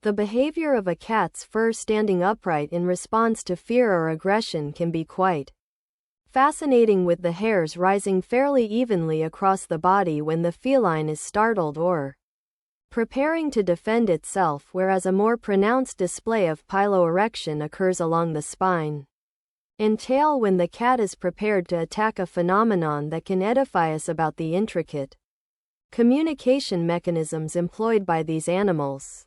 The behavior of a cat's fur standing upright in response to fear or aggression can be quite fascinating, with the hairs rising fairly evenly across the body when the feline is startled or preparing to defend itself, whereas a more pronounced display of piloerection occurs along the spine and tail when the cat is prepared to attack, a phenomenon that can edify us about the intricate communication mechanisms employed by these animals.